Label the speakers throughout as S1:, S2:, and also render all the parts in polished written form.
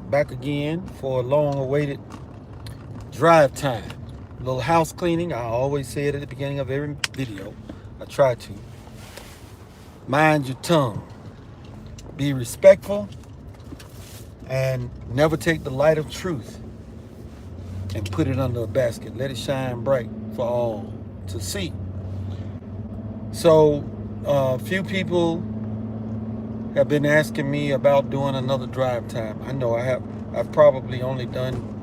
S1: back again for a long-awaited drive time. A little house cleaning. I always say it at the beginning of every video. I try to. Mind your tongue. Be respectful and never take the light of truth and put it under a basket. Let it shine bright for all to see. So, a few people have been asking me about doing another drive time. I know I've probably only done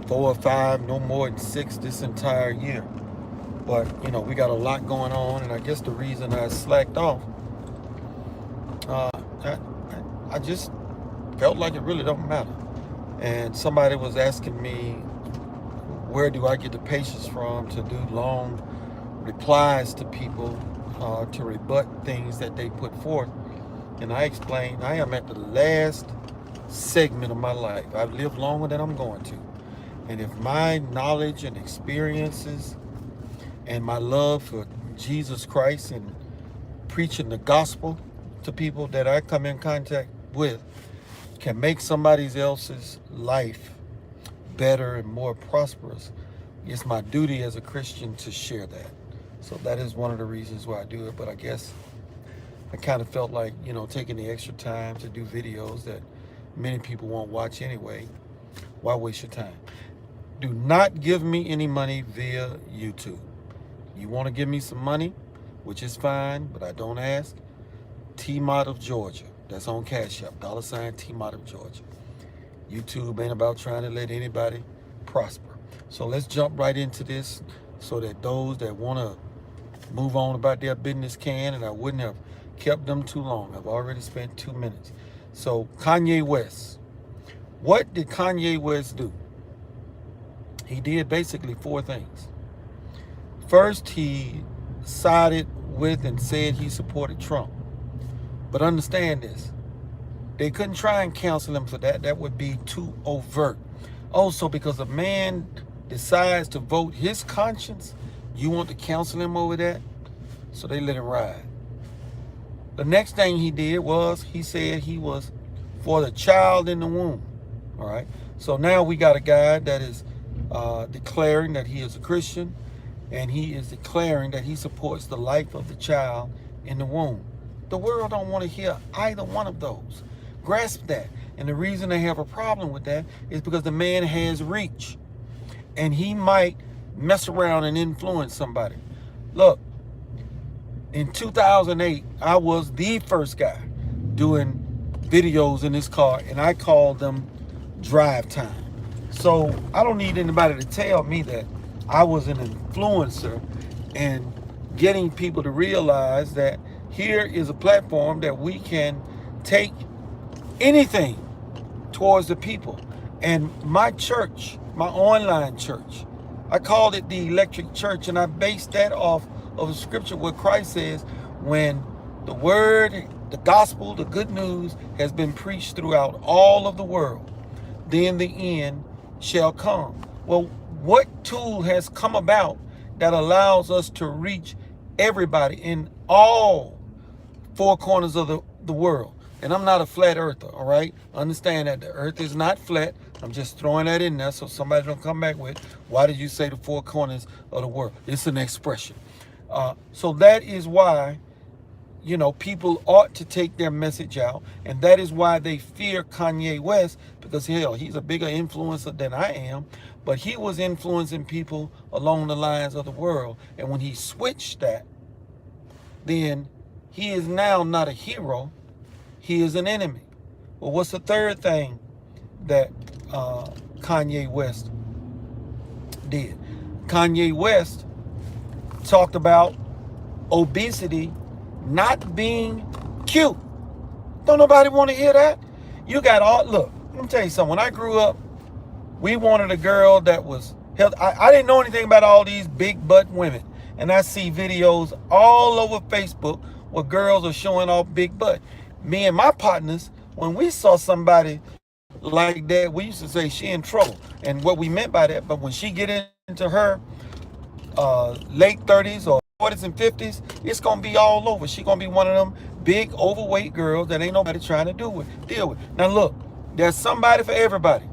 S1: 4 or 5, no more than 6 this entire year. But, we got a lot going on, and I guess the reason I slacked off, I just felt like it really don't matter. And somebody was asking me, where do I get the patience from to do long replies to people to rebut things that they put forth. And I explained, I am at the last segment of my life. I've lived longer than I'm going to. And if my knowledge and experiences and my love for Jesus Christ and preaching the gospel to people that I come in contact with can make somebody else's life better and more prosperous, it's my duty as a Christian to share that. So that is one of the reasons why I do it. But I guess I kind of felt like, taking the extra time to do videos that many people won't watch anyway. Why waste your time? Do not give me any money via YouTube. You want to give me some money, which is fine, but I don't ask. TMOT of Georgia. That's on CashApp. $ TMOT of Georgia. YouTube ain't about trying to let anybody prosper. So let's jump right into this so that those that want to move on about their business can, and I wouldn't have kept them too long. I've already spent 2 minutes. So Kanye West. What did Kanye West do? He did basically 4 things. First, he sided with and said he supported Trump. But understand this. They couldn't try and counsel him for that. That would be too overt. Also, because a man decides to vote his conscience, you want to counsel him over that? So they let him ride. The next thing he did was he said he was for the child in the womb. All right. So now we got a guy that is declaring that he is a Christian, and he is declaring that he supports the life of the child in the womb. The world don't want to hear either one of those. Grasp that. And the reason they have a problem with that is because the man has reach, and he might mess around and influence somebody. Look, in 2008, I was the first guy doing videos in this car, and I called them drive time. So I don't need anybody to tell me that I was an influencer and getting people to realize that here is a platform that we can take anything towards the people. And my church, my online church, I called it the electric church, and I based that off of a scripture where Christ says, when the word, the gospel, the good news has been preached throughout all of the world, then the end shall come. Well, what tool has come about that allows us to reach everybody in all 4 corners of the world? And I'm not a flat earther, all right? Understand that the earth is not flat. I'm just throwing that in there so somebody don't come back with, why did you say the 4 corners of the world? It's an expression. So that is why, people ought to take their message out. And that is why they fear Kanye West, because, hell, he's a bigger influencer than I am. But he was influencing people along the lines of the world. And when he switched that, then he is now not a hero. He is an enemy. Well, what's the third thing that Kanye West did? Kanye West talked about obesity not being cute. Don't nobody want to hear that? You got all, look, let me tell you something. When I grew up, we wanted a girl that was healthy. I didn't know anything about all these big butt women. And I see videos all over Facebook where girls are showing off big butt. Me and my partners, when we saw somebody like that, we used to say she in trouble. And what we meant by that, but when she get into her late 30s or 40s and 50s, it's gonna be all over. She gonna be one of them big overweight girls that ain't nobody trying to deal with. Now look, There's somebody for everybody,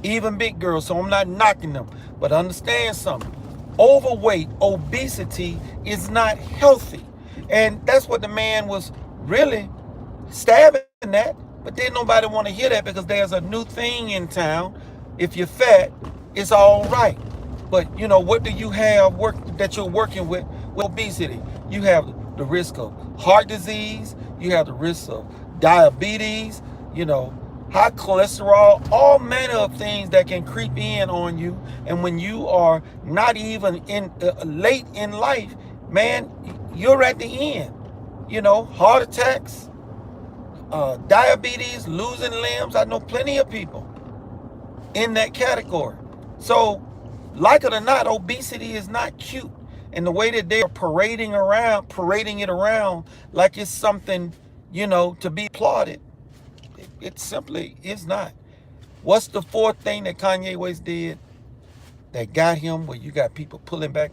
S1: even big girls. So I'm not knocking them, but understand something. Overweight, obesity is not healthy. And that's what the man was really stabbing at. But then nobody want to hear that because there's a new thing in town. If you're fat, it's all right. But you know, what do you have that you're working with obesity? You have the risk of heart disease, you have the risk of diabetes, you know, high cholesterol, all manner of things that can creep in on you. And when you are not even in late in life, man, you're at the end. You know, heart attacks, diabetes, losing limbs. I know plenty of people in that category. So, like it or not, obesity is not cute. And the way that they're parading it around like it's something, you know, to be applauded, it simply is not. What's the fourth thing that Kanye West did that got him where you got people pulling back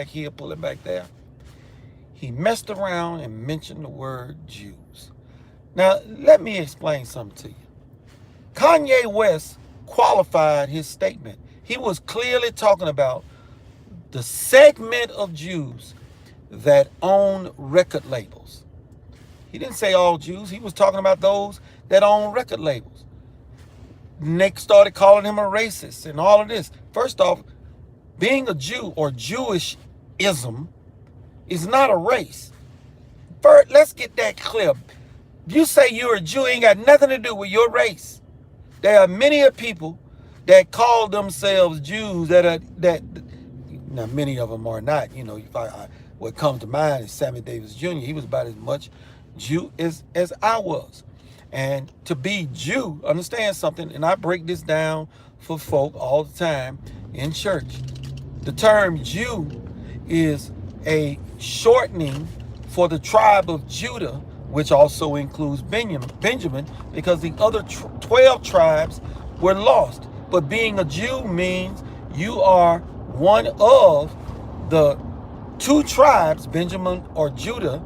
S1: here, pulling back there? He messed around and mentioned the word Jews. Now, let me explain something to you. Kanye West qualified his statement. He was clearly talking about the segment of Jews that own record labels. He didn't say all Jews. He was talking about those that own record labels. Nick started calling him a racist and all of this. First off, being a Jew or Jewishism is not a race. First, let's get that clear. You say you're a Jew, ain't got nothing to do with your race. There are many people that call themselves Jews that now many of them are not. You know, what comes to mind is Sammy Davis Jr. He was about as much Jew as I was. And to be Jew, understand something, and I break this down for folk all the time in church. The term Jew is a shortening for the tribe of Judah, which also includes Benjamin, because the other 12 tribes were lost. But being a Jew means you are one of the two tribes, Benjamin or Judah,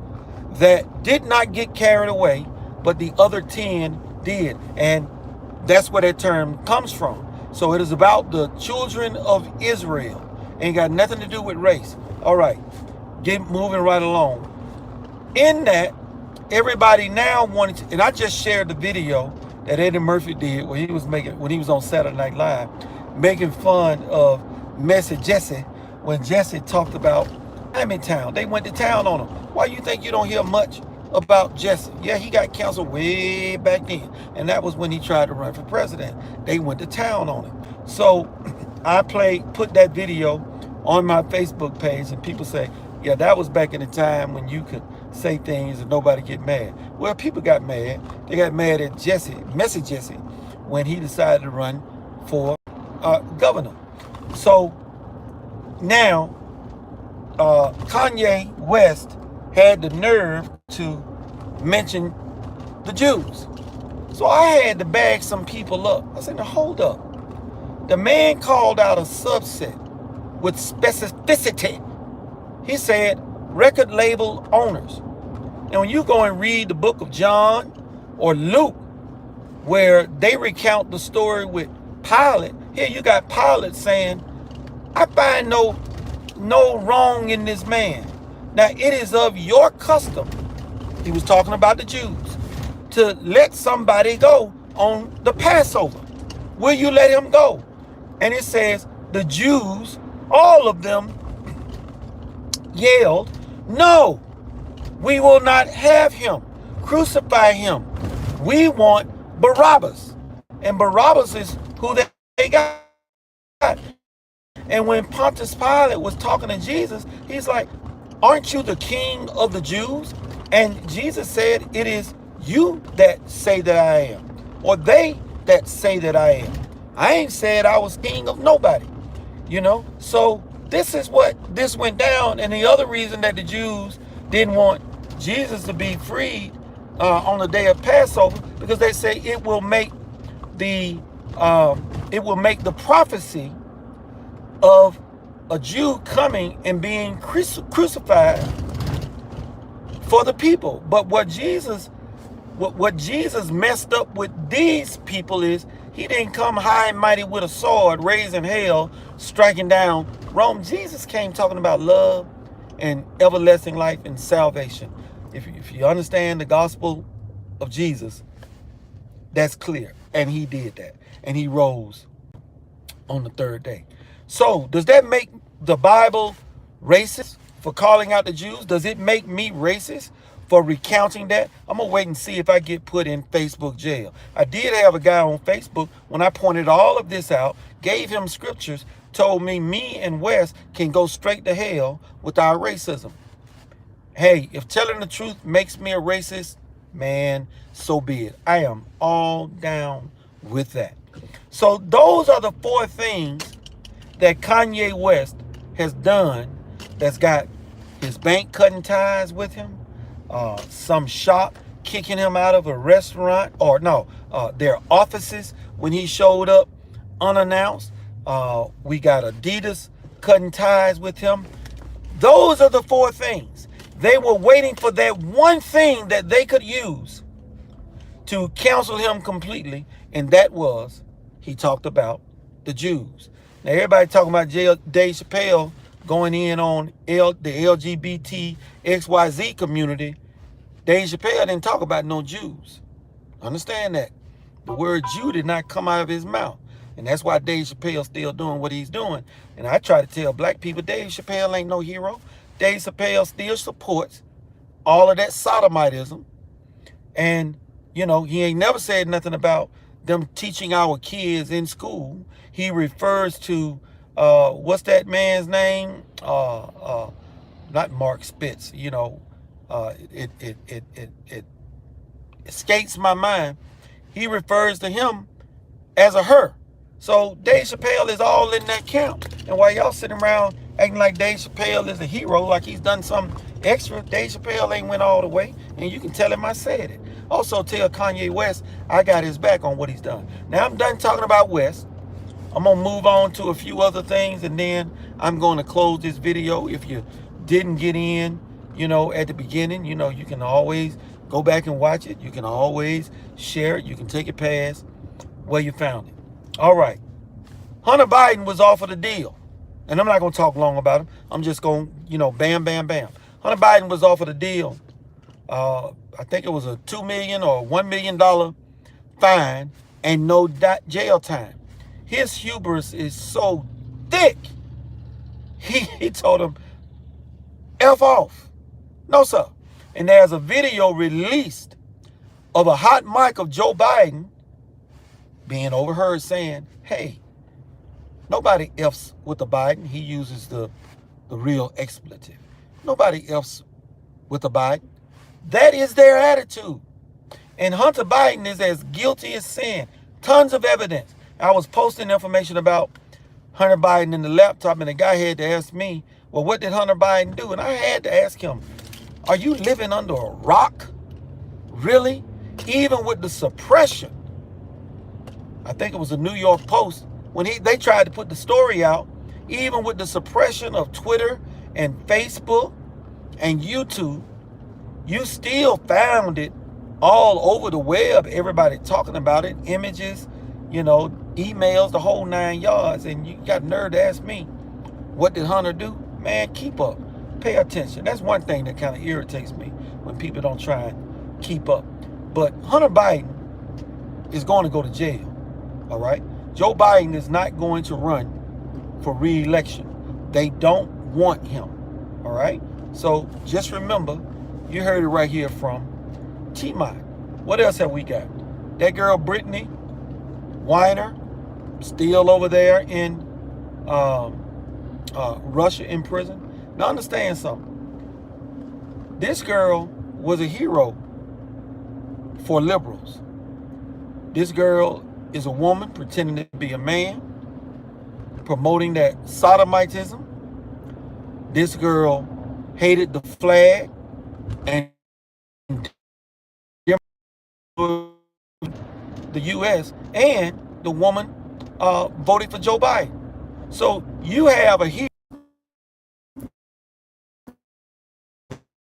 S1: that did not get carried away, but the other 10 did. And that's where that term comes from. So it is about the children of Israel. Ain't got nothing to do with race. All right, moving right along. In that, everybody now wanted to, and I just shared the video that Eddie Murphy did when he was on Saturday Night Live, making fun of Messy Jesse when Jesse talked about I'm in town. They went to town on him. Why you think you don't hear much about Jesse? Yeah, he got canceled way back then, and that was when he tried to run for president. They went to town on him. So I put that video on my Facebook page, and people say, yeah, that was back in the time when you could say things and nobody get mad. Well, people got mad. They got mad at Messy Jesse, when he decided to run for governor. So now Kanye West had the nerve to mention the Jews. So I had to bag some people up. I said, now hold up. The man called out a subset with specificity. He said record label owners. And when you go and read the book of John or Luke, where they recount the story with Pilate, here you got Pilate saying, I find no wrong in this man. Now it is of your custom, he was talking about the Jews, to let somebody go on the Passover. Will you let him go? And it says the Jews, all of them, yelled, no, we will not have him. Crucify him. We want Barabbas. And Barabbas is who they got. And when Pontius Pilate was talking to Jesus, he's like, aren't you the king of the Jews? And Jesus said, it is you that say that I am, or they that say that I am. I ain't said I was king of nobody, you know? So this is what this went down. And the other reason that the Jews didn't want Jesus to be freed on the day of Passover, because they say it will make the prophecy of a Jew coming and being crucified for the people. But what Jesus What Jesus messed up with these people is he didn't come high and mighty with a sword, raising hell, striking down Rome. Jesus came talking about love and everlasting life and salvation. If you understand the gospel of Jesus, that's clear. And he did that. And he rose on the third day. So does that make the Bible racist for calling out the Jews? Does it make me racist for recounting that? I'm going to wait and see if I get put in Facebook jail. I did have a guy on Facebook, when I pointed all of this out, gave him scriptures, told me and Wes can go straight to hell with our racism. Hey, if telling the truth makes me a racist, man, so be it. I am all down with that. So those are the 4 things that Kanye West has done that's got his bank cutting ties with him, some shop kicking him out of a restaurant, or no, their offices when he showed up unannounced. We got Adidas cutting ties with him. Those are the 4 things. They were waiting for that one thing that they could use to cancel him completely, and that was he talked about the Jews. Now everybody talking about Dave Chappelle going in on the LGBT XYZ community. Dave Chappelle didn't talk about no Jews. Understand that. The word Jew did not come out of his mouth. And that's why Dave Chappelle still doing what he's doing. And I try to tell black people, Dave Chappelle ain't no hero. Dave Chappelle still supports all of that sodomitism. And, you know, he ain't never said nothing about them teaching our kids in school. He refers to, what's that man's name? Not Mark Spitz, you know, it escapes my mind. He refers to him as a her. So Dave Chappelle is all in that camp. And while y'all sitting around acting like Dave Chappelle is a hero, like he's done some extra, Dave Chappelle ain't went all the way. And you can tell him I said it. Also tell Kanye West I got his back on what he's done. Now I'm done talking about West. I'm going to move on to a few other things, and then I'm going to close this video. If you didn't get in, you know, at the beginning, you know, you can always go back and watch it. You can always share it. You can take it past where you found it. All right. Hunter Biden was offered a deal. And I'm not going to talk long about him. I'm just going, you know, bam, bam, bam. Hunter Biden was offered a deal. I think it was a $2 million or $1 million fine and no jail time. His hubris is so thick. He told him, F off. No, sir. And there's a video released of a hot mic of Joe Biden being overheard saying, hey, nobody F's with the Biden. He uses the real expletive. Nobody F's with the Biden. That is their attitude. And Hunter Biden is as guilty as sin. Tons of evidence. I was posting information about Hunter Biden in the laptop, and the guy had to ask me, well, what did Hunter Biden do? And I had to ask him, are you living under a rock? Really? Even with the suppression. I think it was the New York Post, when they tried to put the story out, even with the suppression of Twitter and Facebook and YouTube, you still found it all over the web, everybody talking about it, images, you know, emails, the whole 9 yards. And you got nerve to ask me, what did Hunter do? Man, keep up. Pay attention. That's one thing that kind of irritates me, when people don't try and keep up. But Hunter Biden is going to go to jail, all right? Joe Biden is not going to run for re-election. They don't want him, all right? So just remember, you heard it right here from T-Mot. What else have we got? That girl Brittany Weiner, still over there in Russia in prison. Now understand something. This girl was a hero for liberals. This girl is a woman pretending to be a man, promoting that sodomitism. This girl hated the flag and the U.S., and the woman voted for Joe Biden. So you have a hero